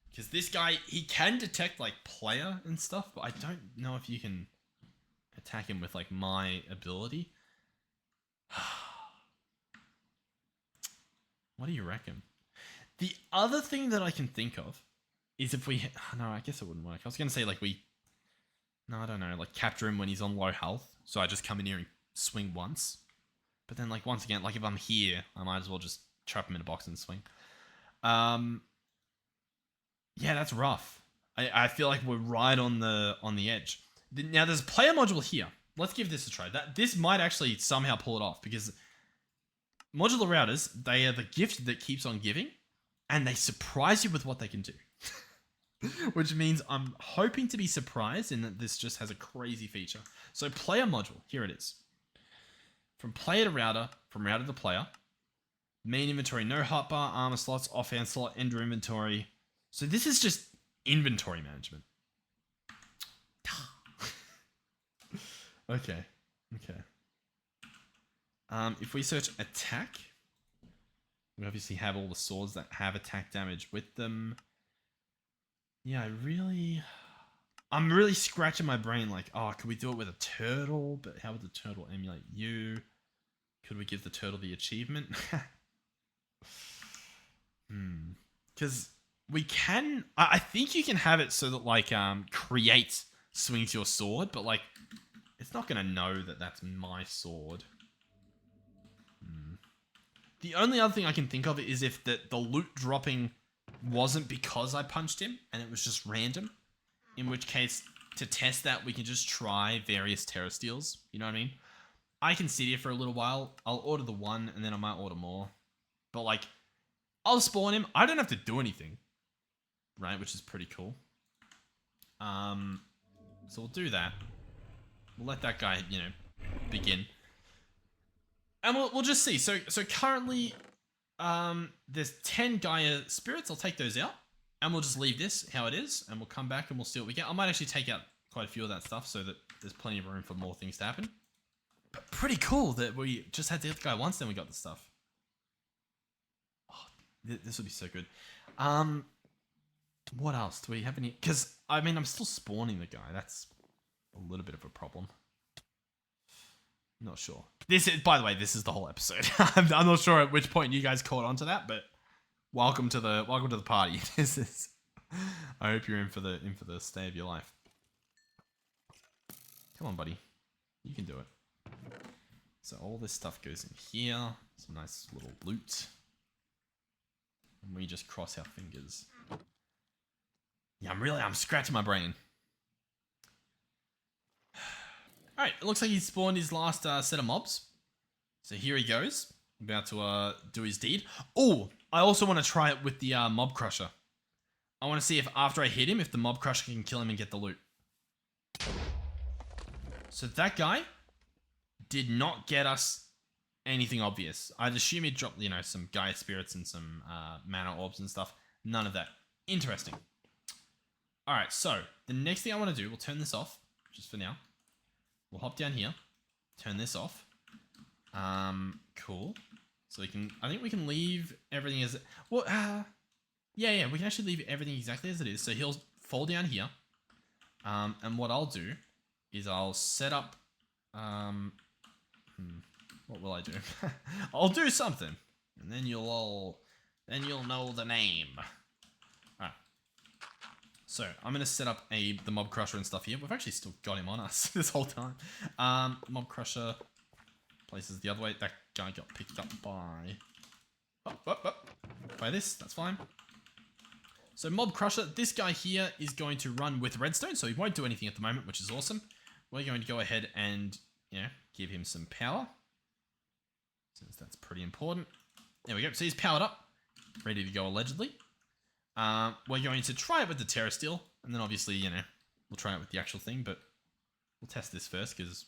Because this guy, he can detect like player and stuff, but I don't know if you can attack him with like my ability. What do you reckon? The other thing that I can think of is if we... No, I guess it wouldn't work. I was going to say, like, No, I don't know. Like, capture him when he's on low health. So I just come in here and swing once. But then, like, once again, like, if I'm here, I might as well just trap him in a box and swing. Yeah, that's rough. I feel like we're right on the edge. Now, there's a player module here. Let's give this a try. This might actually somehow pull it off, because... Modular routers, they are the gift that keeps on giving, and they surprise you with what they can do. Which means I'm hoping to be surprised in that this just has a crazy feature. So player module, here it is. From player to router, from router to player. Main inventory, no hotbar, armor slots, offhand slot, ender inventory. So this is just inventory management. Okay. If we search attack, we obviously have all the swords that have attack damage with them. Yeah, I'm really scratching my brain like, could we do it with a turtle? But how would the turtle emulate you? Could we give the turtle the achievement? Because we can... I think you can have it so that, like, create swings your sword, but, like, it's not going to know that that's my sword. The only other thing I can think of is if the loot dropping wasn't because I punched him and it was just random. In which case, to test that, we can just try various terrasteals. You know what I mean? I can sit here for a little while. I'll order the one, and then I might order more. But, like, I'll spawn him. I don't have to do anything. Right? Which is pretty cool. So we'll do that. We'll let that guy, you know, begin. And we'll just see. So currently, there's 10 Gaia spirits. I'll take those out. And we'll just leave this how it is. And we'll come back and we'll see what we get. I might actually take out quite a few of that stuff so that there's plenty of room for more things to happen. But pretty cool that we just had the other guy once, then we got the stuff. Oh, this would be so good. What else? Do we have any? Because, I mean, I'm still spawning the guy. That's a little bit of a problem. Not sure. This is, by the way, this is the whole episode. I'm not sure at which point you guys caught on to that, but welcome to the party. This is. I hope you're in for the stay of your life. Come on, buddy. You can do it. So all this stuff goes in here. Some nice little loot. And we just cross our fingers. Yeah, I'm scratching my brain. Alright, it looks like he spawned his last set of mobs. So here he goes. About to do his deed. Oh, I also want to try it with the mob crusher. I want to see if after I hit him, if the mob crusher can kill him and get the loot. So that guy did not get us anything obvious. I'd assume he dropped, you know, some Gaia spirits and some mana orbs and stuff. None of that. Interesting. Alright, so the next thing I want to do, we'll turn this off, just for now. We'll hop down here, turn this off. Cool. So we can, I think we can leave everything as, well, yeah, we can actually leave everything exactly as it is. So he'll fall down here. And what I'll do is I'll set up, what will I do? I'll do something. And then you'll know the name. Alright. So I'm going to set up the mob crusher and stuff here. We've actually still got him on us this whole time. Mob crusher places the other way. That guy got picked up by... by this. That's fine. So mob crusher, this guy here is going to run with redstone, so he won't do anything at the moment, which is awesome. We're going to go ahead and, you know, give him some power, since that's pretty important. There we go. So he's powered up, ready to go allegedly. We're going to try it with the terrasteel, and then obviously, you know, we'll try it with the actual thing, but we'll test this first, because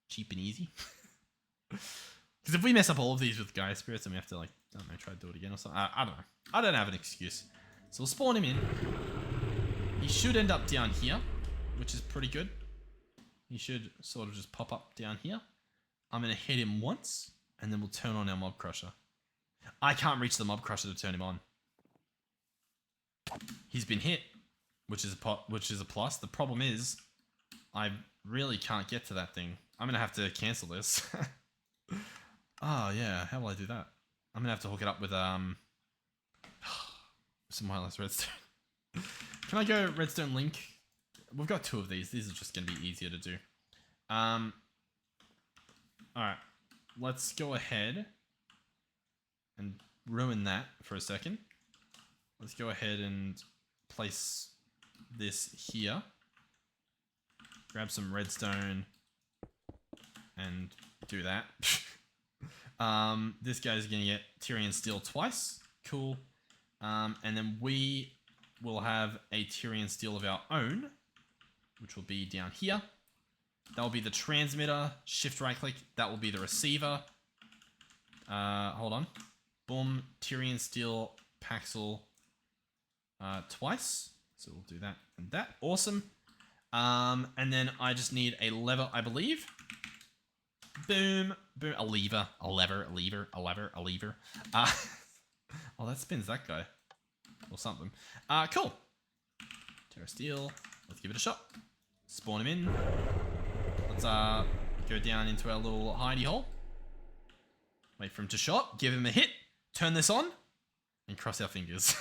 cheap and easy. Because if we mess up all of these with Gaia spirits, then we have to, like, I don't know, try to do it again or something. I don't know. I don't have an excuse. So we'll spawn him in. He should end up down here, which is pretty good. He should sort of just pop up down here. I'm going to hit him once, and then we'll turn on our mob crusher. I can't reach the mob crusher to turn him on. He's been hit, which is a plus. The problem is, I really can't get to that thing. I'm going to have to cancel this. Oh, yeah. How will I do that? I'm going to have to hook it up with some wireless redstone. Can I go redstone link? We've got 2 of these. These are just going to be easier to do. Alright. Let's go ahead and ruin that for a second. Let's go ahead and place this here. Grab some redstone and do that. This guy's going to get Tyrian steel twice. Cool. And then we will have a Tyrian steel of our own, which will be down here. That will be the transmitter. Shift right click. That will be the receiver. Hold on. Boom. Tyrian steel Paxel twice. So we'll do that and that. Awesome. And then I just need a lever, I believe. Boom. Boom. A lever. A lever. A lever. A lever. A lever. Oh, that spins that guy. Or something. Cool. Terrasteel. Let's give it a shot. Spawn him in. Let's go down into our little hidey hole. Wait for him to shot. Give him a hit. Turn this on. And cross our fingers.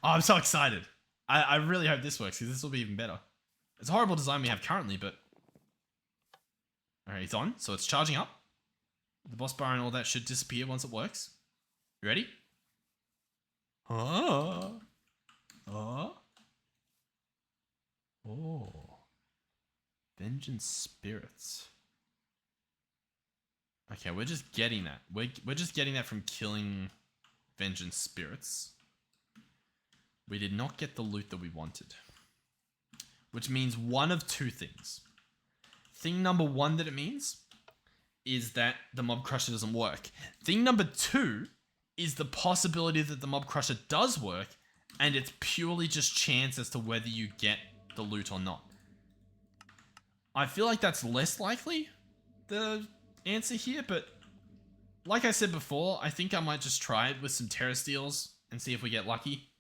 Oh, I'm so excited. I really hope this works, because this will be even better. It's a horrible design we have currently, but... Alright, it's on. So it's charging up. The boss bar and all that should disappear once it works. You ready? Oh. Vengeance spirits. Okay, we're just getting that. We're just getting that from killing vengeance spirits. We did not get the loot that we wanted. Which means one of two things. Thing number one that it means is that the mob crusher doesn't work. Thing number two is the possibility that the mob crusher does work and it's purely just chance as to whether you get the loot or not. I feel like that's less likely, the answer here, but like I said before, I think I might just try it with some terror steals and see if we get lucky.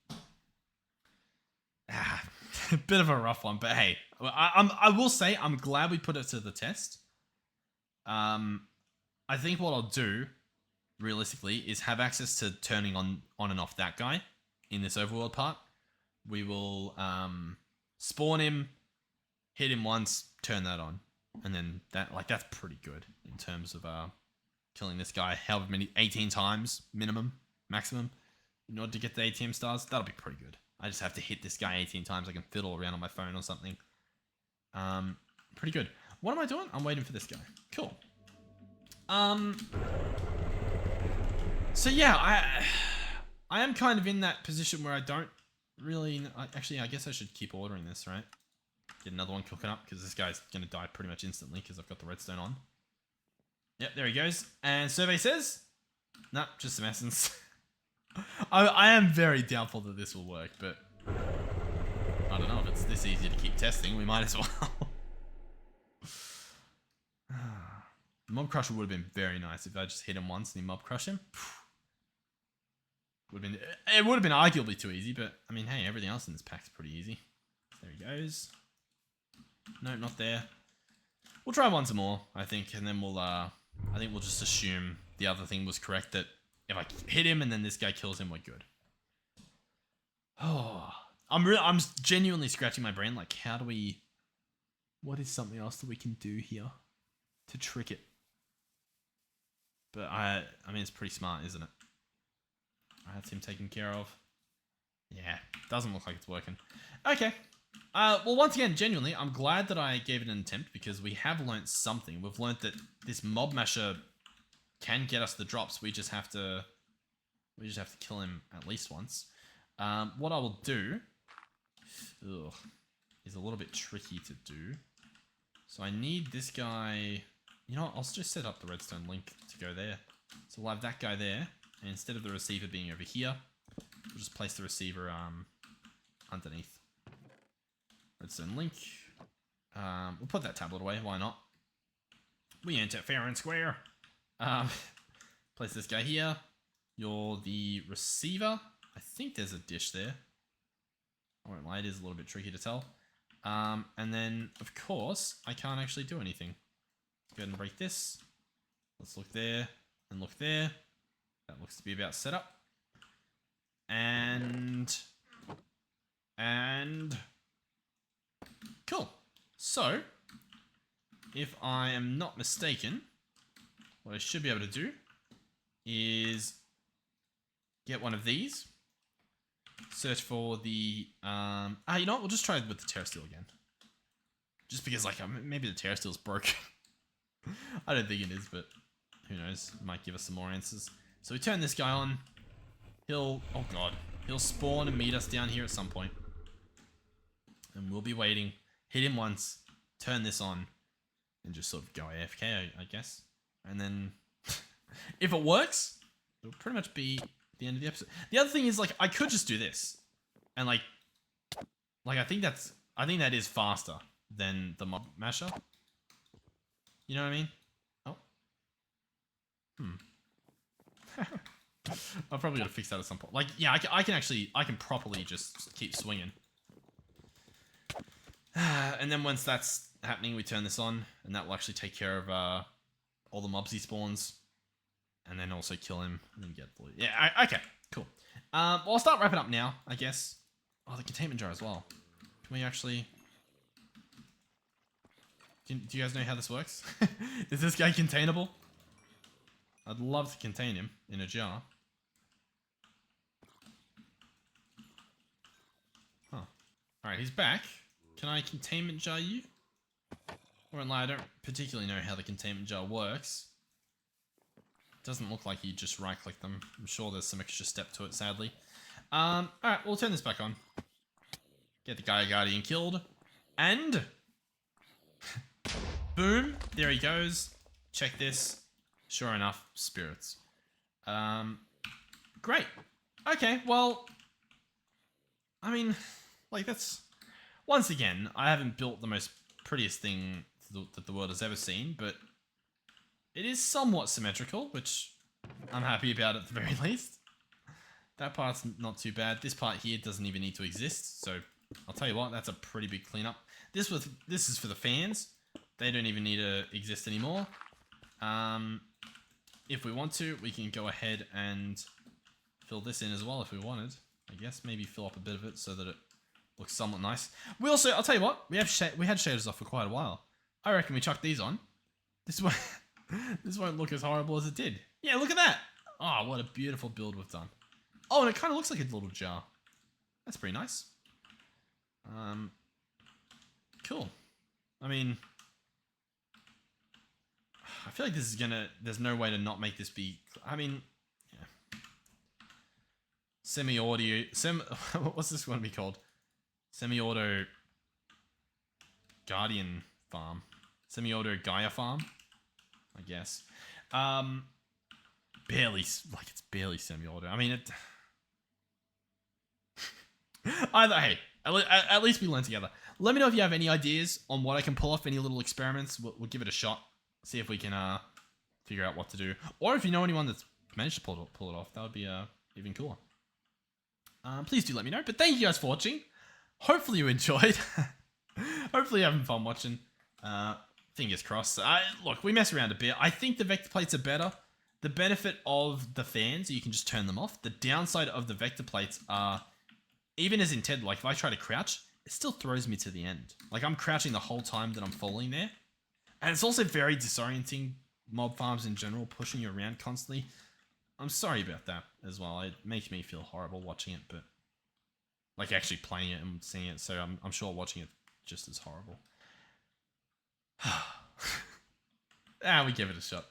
A bit of a rough one, but hey, I will say I'm glad we put it to the test. I think what I'll do, realistically, is have access to turning on and off that guy in this overworld part. We will spawn him, hit him once, turn that on, and then that's pretty good in terms of killing this guy however many 18 times minimum, maximum, in order to get the ATM stars. That'll be pretty good. I just have to hit this guy 18 times. I can fiddle around on my phone or something. Pretty good. What am I doing? I'm waiting for this guy. Cool. So yeah, I am kind of in that position where I don't really... Actually, I guess I should keep ordering this, right? Get another one cooking up, because this guy's going to die pretty much instantly, because I've got the redstone on. Yep, there he goes. And survey says... Nah, just some essence. I am very doubtful that this will work, but... I don't know, if it's this easy to keep testing, we might as well. The mob crusher would have been very nice if I just hit him once and he mob crush him. It would have been arguably too easy, but I mean, hey, everything else in this pack's pretty easy. There he goes. No, not there. We'll try one some more, I think, and then we'll I think we'll just assume the other thing was correct, that if I hit him and then this guy kills him, we're good. Oh, I'm genuinely scratching my brain, like, how do we... What is something else that we can do here to trick it? But I mean, it's pretty smart, isn't it? That's him taken care of. Yeah, doesn't look like it's working. Okay. Well, once again, genuinely, I'm glad that I gave it an attempt, because we have learnt something. We've learnt that this mob masher can get us the drops. We just have to kill him at least once. What I will do is a little bit tricky to do. So I need this guy... You know what? I'll just set up the redstone link to go there. So we'll have that guy there. And instead of the receiver being over here, we'll just place the receiver underneath. Redstone link. We'll put that tablet away. Why not? We enter fair and square. Place this guy here. You're the receiver. I think there's a dish there. I won't lie, it is a little bit tricky to tell. And then, of course, I can't actually do anything. Let's go ahead and break this. Let's look there and look there. That looks to be about set up. And cool. So, if I am not mistaken, what I should be able to do is get one of these. Search for the... you know what? We'll just try with the terror steel again. Just because, like, maybe the terror steel's broken. I don't think it is, but who knows? It might give us some more answers. So we turn this guy on. He'll... Oh, God. He'll spawn and meet us down here at some point. And we'll be waiting. Hit him once. Turn this on. And just sort of go AFK, I guess. And then... if it works, it'll pretty much be the end of the episode. The other thing is, like, I could just do this. And, like, I think that is faster than the mob masher. You know what I mean? Oh. I've probably got to fix that at some point. Like, yeah, I can properly just keep swinging. And then once that's happening, we turn this on, and that will actually take care of all the mobs he spawns. And then also kill him, and then get the loot. Yeah, okay, cool. Well, I'll start wrapping up now, I guess. Oh, the containment jar as well. Can we actually... Do you guys know how this works? Is this guy containable? I'd love to contain him in a jar. Huh. Alright, he's back. Can I containment jar you? won't lie, I don't particularly know how the containment jar works. Doesn't look like you just right click them. I'm sure there's some extra step to it, sadly. Alright, we'll turn this back on. Get the Gaia Guardian killed. And boom, there he goes. Check this. Sure enough, spirits. Great. Okay, well, I mean, like that's, once again, I haven't built the most prettiest thing that the world has ever seen, but it is somewhat symmetrical, which I'm happy about at the very least. That part's not too bad. This part here doesn't even need to exist, so I'll tell you what, that's a pretty big cleanup. This is for the fans. They don't even need to exist anymore. If we want to, we can go ahead and fill this in as well if we wanted. I guess maybe fill up a bit of it so that it looks somewhat nice. We also, I'll tell you what, we had shaders off for quite a while. I reckon we chuck these on. This won't look as horrible as it did. Yeah, look at that. Oh, what a beautiful build we've done. Oh, and it kind of looks like a little jar. That's pretty nice. Cool. I mean, I feel like this is gonna, there's no way to not make this be, I mean, yeah. Semi-audio, what's this one be called? Semi-auto Guardian farm. Semi-auto Gaia farm, I guess. Barely, like it's barely semi-auto. I mean, it, either, hey, at least we learn together. Let me know if you have any ideas on what I can pull off, any little experiments. We'll give it a shot. See if we can figure out what to do. Or if you know anyone that's managed to pull it off, that would be even cooler. Please do let me know. But thank you guys for watching. Hopefully you enjoyed. Hopefully you're having fun watching. Fingers crossed. Look, we mess around a bit. I think the vector plates are better. The benefit of the fans, you can just turn them off. The downside of the vector plates are, even as intended, like if I try to crouch, it still throws me to the end. Like I'm crouching the whole time that I'm falling there. And it's also very disorienting, mob farms in general, pushing you around constantly. I'm sorry about that as well. It makes me feel horrible watching it, but like actually playing it and seeing it, so I'm sure watching it just as horrible. We give it a shot.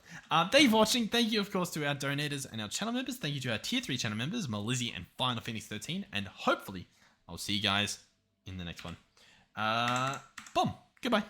Thank you for watching. Thank you, of course, to our donators and our channel members. Thank you to our tier 3 channel members, Melizzy and Final Phoenix 13. And hopefully, I'll see you guys in the next one. Boom. Goodbye.